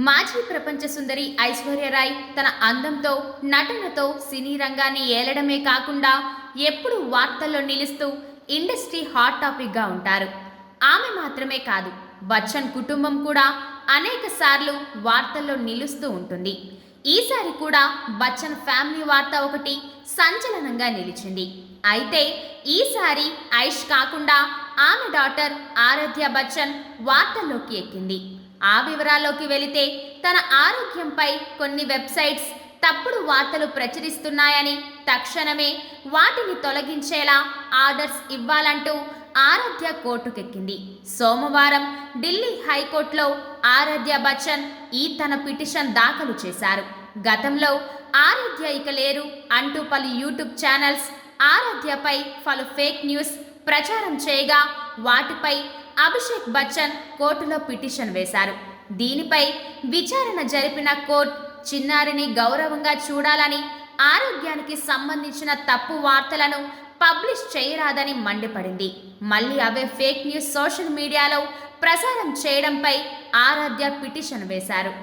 మాజీ ప్రపంచ సుందరి ఐశ్వర్యరాయ్ తన అందంతో నటనతో సినీ రంగాన్ని ఏలడమే కాకుండా ఎప్పుడూ వార్తల్లో నిలుస్తూ ఇండస్ట్రీ హాట్ టాపిక్గా ఉంటారు. ఆమె మాత్రమే కాదు, బచ్చన్ కుటుంబం కూడా అనేక సార్లు వార్తల్లో నిలుస్తూ ఉంటుంది. ఈసారి కూడా బచ్చన్ ఫ్యామిలీ వార్త ఒకటి సంచలనంగా నిలిచింది. అయితే ఈసారి ఐష్ కాకుండా ఆమె డాటర్ ఆరాధ్య బచ్చన్ వార్తల్లోకి ఎక్కింది. ఆ వివరాల్లోకి వెళితే తన ఆరోగ్యంపై కొన్ని వెబ్సైట్స్ తప్పుడు వార్తలు ప్రచురిస్తున్నాయని, తక్షణమే వాటిని తొలగించేలా ఆర్డర్స్ ఇవ్వాలంటూ ఆరాధ్య కోర్టుకెక్కింది. సోమవారం ఢిల్లీ హైకోర్టులో ఆరాధ్య బచ్చన్ తన పిటిషన్ దాఖలు చేశారు. గతంలో ఆరాధ్య ఇక లేరు అంటూ పలు యూట్యూబ్ ఛానల్స్ ఆరాధ్యపై పలు ఫేక్ న్యూస్ ప్రచారం చేయగా వాటిపై అభిషేక్ బచ్చన్ కోర్టులో పిటిషన్ వేశారు. దీనిపై విచారణ జరిపిన కోర్టు చిన్నారిని గౌరవంగా చూడాలని, ఆరోగ్యానికి సంబంధించిన తప్పు వార్తలను పబ్లిష్ చేయరాదని మండిపడింది. మళ్ళీ అవే ఫేక్ న్యూస్ సోషల్ మీడియాలో ప్రసారం చేయడంపై ఆరాధ్య పిటిషన్ వేశారు.